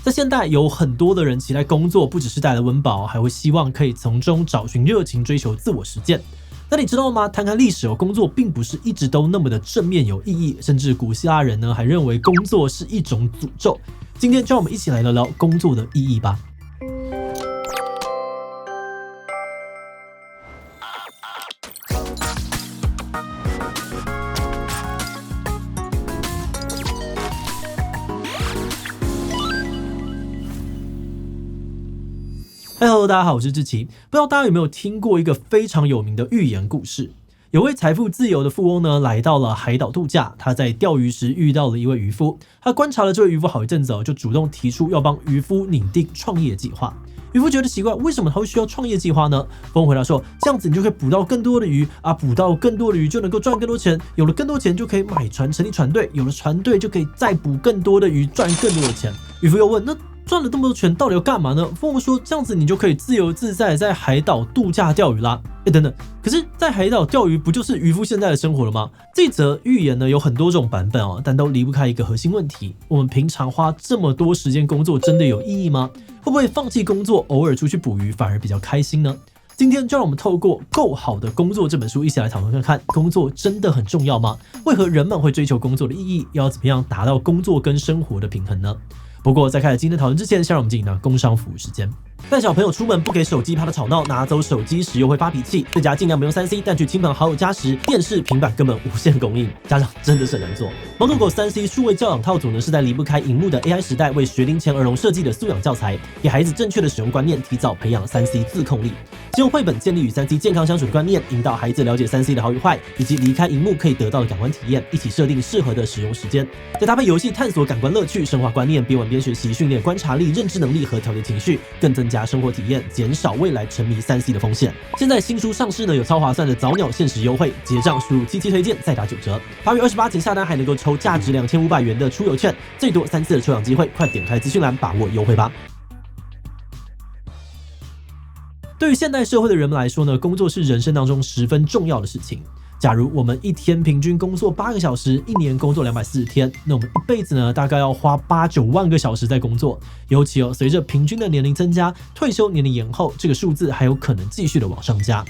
在现代，有很多的人期待工作不只是带来温饱，还会希望可以从中找寻热情，追求自我实践。但你知道吗？摊开历史工作并不是一直都那么的正面有意义，甚至古希腊人呢还认为工作是一种诅咒。今天就让我们一起来聊聊工作的意义吧。Hello， 大家好，我是志奇。不知道大家有没有听过一个非常有名的寓言故事？有位财富自由的富翁呢，来到了海岛度假。他在钓鱼时遇到了一位渔夫，他观察了这位渔夫好一阵子，就主动提出要帮渔夫拟定创业计划。渔夫觉得奇怪，为什么他会需要创业计划呢？富翁回答说，这样子你就可以捕到更多的鱼啊，捕到更多的鱼就能够赚更多钱，有了更多钱就可以买船成立船队，有了船队就可以再捕更多的鱼，赚更多的钱。渔夫又问，那赚了这么多钱到底要干嘛呢？富翁说，这样子你就可以自由自在在海岛度假钓鱼啦。等等，可是在海岛钓鱼不就是渔夫现在的生活了吗？这则寓言呢有很多种版本但都离不开一个核心问题：我们平常花这么多时间工作真的有意义吗？会不会放弃工作，偶尔出去捕鱼反而比较开心呢？今天就让我们透过《够好的工作》这本书一起来讨论看看，工作真的很重要吗？为何人们会追求工作的意义？要怎么样达到工作跟生活的平衡呢？不过在开始今天讨论之前，先让我们进行工商服务时间。带小朋友出门不给手机怕他吵闹，拿走手机时又会发脾气，在家尽量不用3C， 但去亲朋好友家时，电视、平板根本无限供应，家长真的是很难做。猫狗狗3C 数位教养套组呢，是在离不开荧幕的 AI 时代，为学龄前儿童设计的素养教材，给孩子正确的使用观念，提早培养3C 自控力。使用绘本建立与3C 健康相处的观念，引导孩子了解3C 的好与坏，以及离开荧幕可以得到的感官体验，一起设定适合的使用时间，再搭配游戏探索感官乐趣，深化观念，边玩边学习，训练观察力、认知能力和调节情绪，更增加生活体验，减少未来沉迷3C 的风险。现在新书上市呢，有超划算的早鸟限时优惠，结账输入77推荐再打9折。8月28前下单还能够抽价值2500元的出游券，最多3次的抽奖机会，快点开资讯栏把握优惠吧。对于现代社会的人们来说呢，工作是人生当中十分重要的事情。假如我们一天平均工作8个小时，一年工作240天，那我们一辈子呢，大概要花8-9万个小时在工作。尤其随着平均的年龄增加，退休年龄延后，这个数字还有可能继续的往上加。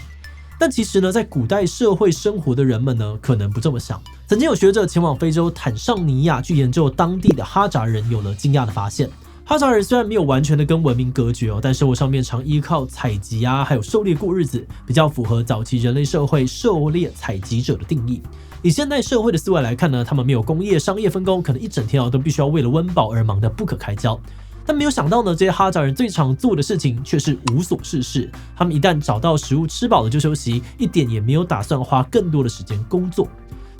但其实呢，在古代社会生活的人们呢，可能不这么想。曾经有学者前往非洲坦尚尼亚去研究当地的哈扎人，有了惊讶的发现。哈扎人虽然没有完全的跟文明隔绝但生活上面常依靠采集还有狩猎过日子，比较符合早期人类社会狩猎采集者的定义。以现代社会的思维来看呢，他们没有工业商业分工，可能一整天都必须要为了温饱而忙得不可开交。但没有想到呢，这些哈扎人最常做的事情却是无所事事。他们一旦找到食物吃饱了就休息，一点也没有打算花更多的时间工作。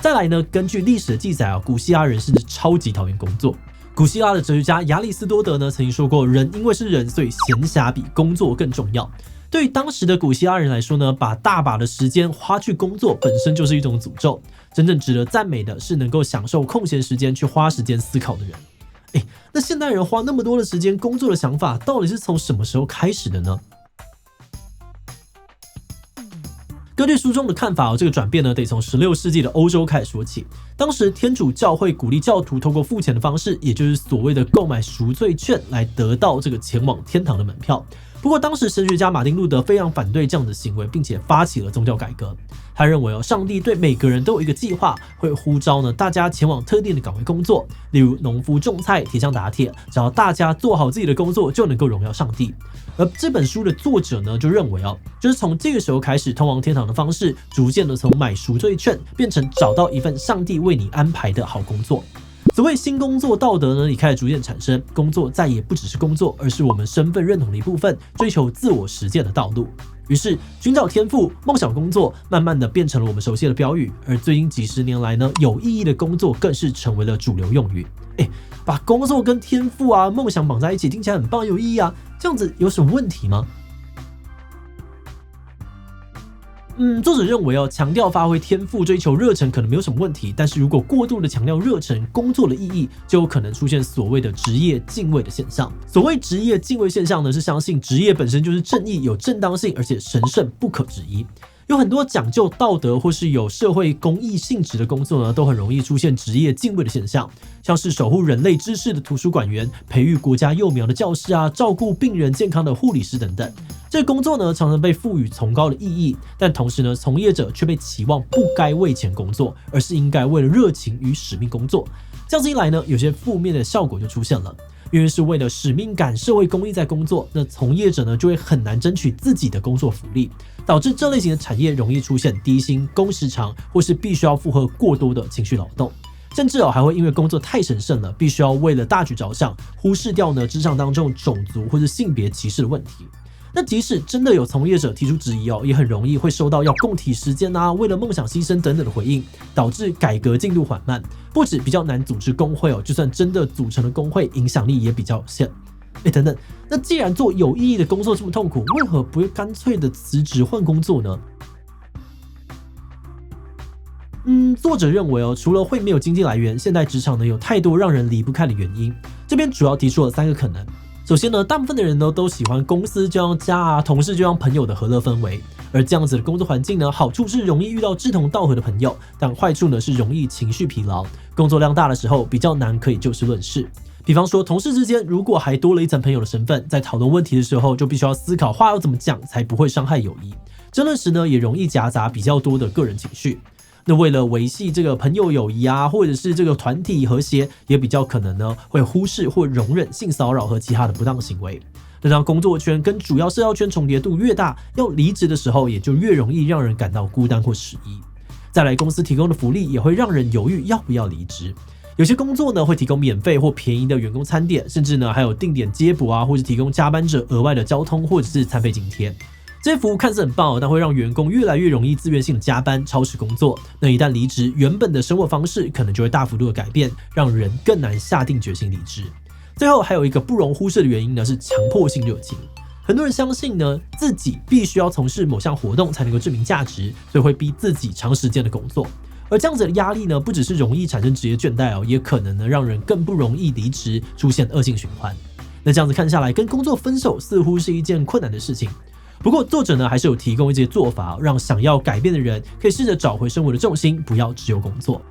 再来呢，根据历史的记载古希腊人是超级讨厌工作。古希腊的哲学家亚里斯多德呢曾经说过，人因为是人，所以闲暇比工作更重要。对于当时的古希腊人来说呢，把大把的时间花去工作本身就是一种诅咒。真正值得赞美的是能够享受空闲时间去花时间思考的人。那现代人花那么多的时间工作的想法到底是从什么时候开始的呢？根据书中的看法这个转变呢，得从16世纪的欧洲开始说起。当时天主教会鼓励教徒透过付钱的方式，也就是所谓的购买赎罪券，来得到这个前往天堂的门票。不过当时神学家马丁路德非常反对这样的行为，并且发起了宗教改革。他认为上帝对每个人都有一个计划，会呼召大家前往特定的岗位工作，例如农夫种菜，铁匠打铁，只要大家做好自己的工作，就能够荣耀上帝。而这本书的作者呢，就认为就是从这个时候开始，通往天堂的方式逐渐的从买赎罪券变成找到一份上帝为你安排的好工作。所谓新工作道德呢，也开始逐渐产生，工作再也不只是工作，而是我们身份认同的一部分，追求自我实践的道路。于是寻找天赋、梦想工作慢慢的变成了我们熟悉的标语。而最近几十年来呢，有意义的工作更是成为了主流用语。把工作跟天赋梦想绑在一起，听起来很棒有意义这样子有什么问题吗？作者认为强调发挥天赋、追求热忱可能没有什么问题，但是如果过度的强调热忱、工作的意义，就有可能出现所谓的职业敬畏的现象。所谓职业敬畏现象呢，是相信职业本身就是正义、有正当性，而且神圣不可质疑。有很多讲究道德或是有社会公益性质的工作呢，都很容易出现职业敬畏的现象，像是守护人类知识的图书馆员、培育国家幼苗的教师啊、照顾病人健康的护理师等等。这个工作呢，常常被赋予崇高的意义，但同时呢，从业者却被期望不该为钱工作，而是应该为了热情与使命工作。这样子一来呢，有些负面的效果就出现了。因为是为了使命感、社会公益在工作，那从业者呢就会很难争取自己的工作福利，导致这类型的产业容易出现低薪、工时长，或是必须要负荷过多的情绪劳动，甚至还会因为工作太神圣了，必须要为了大局着想，忽视掉呢职场当中种族或是性别歧视的问题。那即使真的有从业者提出质疑也很容易会收到要共体时间啊、为了梦想牺牲等等的回应，导致改革进度缓慢。不止比较难组织工会就算真的组成了工会，影响力也比较有限。等等，那既然做有意义的工作这么痛苦，为何不会干脆的辞职换工作呢？作者认为除了会没有经济来源，现代职场呢有太多让人离不开的原因。这边主要提出了3个可能。首先呢，大部分的人呢都喜欢公司就像家啊，同事就像朋友的和乐氛围，而这样子的工作环境呢，好处是容易遇到志同道合的朋友，但坏处呢是容易情绪疲劳，工作量大的时候比较难可以就事论事。比方说，同事之间如果还多了一层朋友的身份，在讨论问题的时候，就必须要思考话要怎么讲才不会伤害友谊。争论时呢，也容易夹杂比较多的个人情绪。那为了维系这个朋友友谊啊，或者是这个团体和谐，也比较可能呢会忽视或容忍性骚扰和其他的不当行为。那当工作圈跟主要社交圈重叠度越大，要离职的时候也就越容易让人感到孤单或失意。再来，公司提供的福利也会让人犹豫要不要离职。有些工作呢会提供免费或便宜的员工餐点，甚至呢还有定点接驳啊，或是提供加班者额外的交通或者是餐费津贴。这些服务看似很棒，但会让员工越来越容易自愿性的加班、超时工作。那一旦离职，原本的生活方式可能就会大幅度的改变，让人更难下定决心离职。最后还有一个不容忽视的原因呢，是强迫性热情。很多人相信呢，自己必须要从事某项活动才能够证明价值，所以会逼自己长时间的工作。而这样子的压力呢，不只是容易产生职业倦怠也可能呢让人更不容易离职，出现恶性循环。那这样子看下来，跟工作分手似乎是一件困难的事情。不过作者呢还是有提供一些做法，让想要改变的人可以试着找回生活的重心，不要只有工作。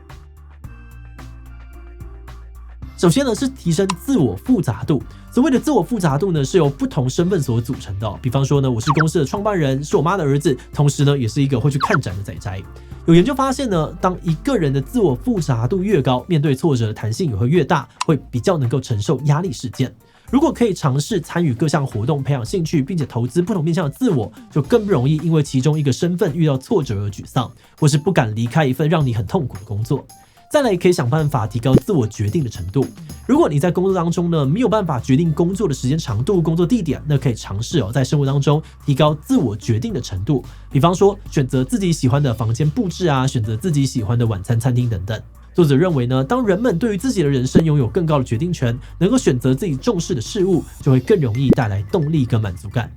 首先呢是提升自我复杂度。所谓的自我复杂度呢，是由不同身份所组成的比方说呢，我是公司的创办人，是我妈的儿子，同时呢也是一个会去看展的仔仔。有研究发现呢，当一个人的自我复杂度越高，面对挫折的弹性也会越大，会比较能够承受压力事件。如果可以尝试参与各项活动，培养兴趣，并且投资不同面向的自我，就更不容易因为其中一个身份遇到挫折而沮丧，或是不敢离开一份让你很痛苦的工作。再来，可以想办法提高自我决定的程度。如果你在工作当中呢没有办法决定工作的时间长度、工作地点，那可以尝试在生活当中提高自我决定的程度。比方说，选择自己喜欢的房间布置啊，选择自己喜欢的晚餐餐厅等等。作者认为呢，当人们对于自己的人生拥有更高的决定权，能够选择自己重视的事物，就会更容易带来动力跟满足感。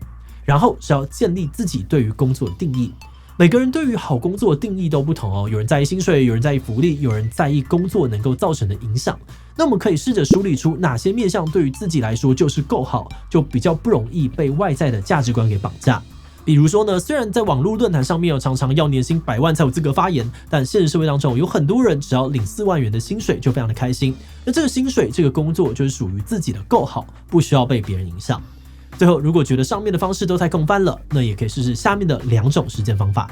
然后是要建立自己对于工作的定义。每个人对于好工作的定义都不同有人在意薪水，有人在意福利，有人在意工作能够造成的影响。那我们可以试着梳理出哪些面向对于自己来说就是够好，就比较不容易被外在的价值观给绑架。比如说呢，虽然在网络论坛上面常常要年薪100万才有资格发言，但现实社会当中有很多人只要领4万元的薪水就非常的开心。那这个薪水，这个工作就是属于自己的够好，不需要被别人影响。最后，如果觉得上面的方式都太空泛了，那也可以试试下面的2种实践方法。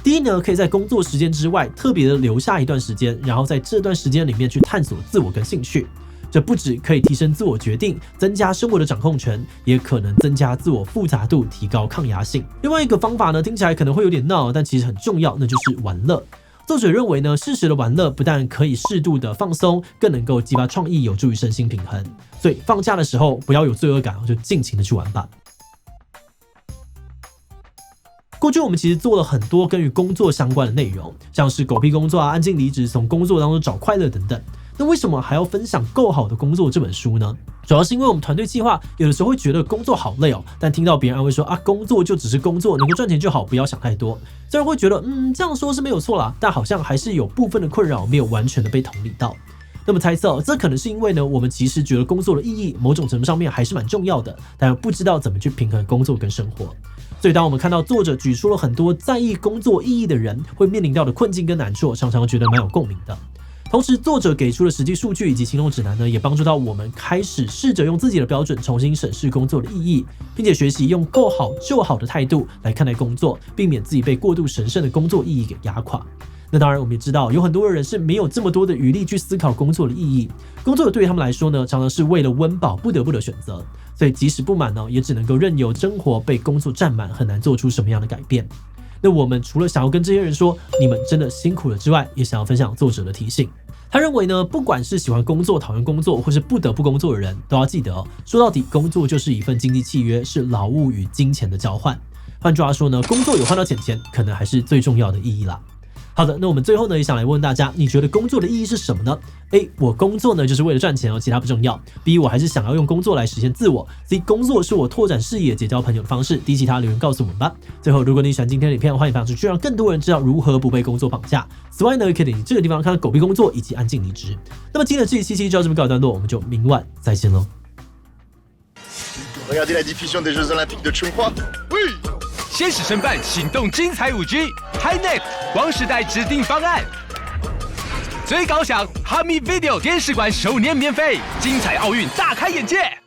第一呢，可以在工作时间之外特别的留下一段时间，然后在这段时间里面去探索自我跟兴趣。这不只可以提升自我决定，增加生活的掌控权，也可能增加自我复杂度，提高抗压性。另外一个方法呢，听起来可能会有点闹，但其实很重要，那就是玩乐。作者认为呢，适时的玩乐不但可以适度的放松，更能够激发创意，有助于身心平衡。所以放假的时候不要有罪恶感，就尽情的去玩吧。过去我们其实做了很多跟与工作相关的内容，像是狗屁工作啊、安静离职、从工作当中找快乐等等。那为什么还要分享《够好的工作》这本书呢？主要是因为我们团队计划有的时候会觉得工作好累但听到别人安慰说工作就只是工作，能够赚钱就好，不要想太多。虽然会觉得这样说是没有错啦，但好像还是有部分的困扰没有完全的被同理到。那么猜测这可能是因为呢，我们其实觉得工作的意义某种程度上面还是蛮重要的，但不知道怎么去平衡工作跟生活。所以当我们看到作者举出了很多在意工作意义的人会面临到的困境跟难处，常常觉得蛮有共鸣的。同时，作者给出的实际数据以及行动指南呢，也帮助到我们开始试着用自己的标准重新审视工作的意义，并且学习用够好就好的态度来看待工作，避免自己被过度神圣的工作意义给压垮。那当然，我们也知道有很多的人是没有这么多的余力去思考工作的意义，工作对于他们来说呢，常常是为了温饱不得不的选择，所以即使不满呢，也只能够任由生活被工作占满，很难做出什么样的改变。那我们除了想要跟这些人说你们真的辛苦了之外，也想要分享作者的提醒。他认为呢，不管是喜欢工作、讨厌工作，或是不得不工作的人，都要记得说到底，工作就是一份经济契约，是劳务与金钱的交换。换句话说呢，工作有换到钱，可能还是最重要的意义啦。好的，那我们最后呢，也想来问大家，你觉得工作的意义是什么呢？ A. 我工作呢就是为了赚钱其他不重要。B. 我还是想要用工作来实现自我。C. 工作是我拓展视野、结交朋友的方式。D. 其他留言告诉我们吧。最后，如果你喜欢今天的影片，欢迎分享出去，让更多人知道如何不被工作绑架。此外呢，也可以点击这个地方看到狗屁工作以及安静离职。那么今天的这一期就到这边告一段落，我们就明晚再见喽。Regardez la diffusion des Jeux Olympiques de Chongqing. Oui， 先使申办行动精彩5G HiNet 光时代指定方案，最高享 Hami Video 电视馆首年免费，精彩奥运大开眼界。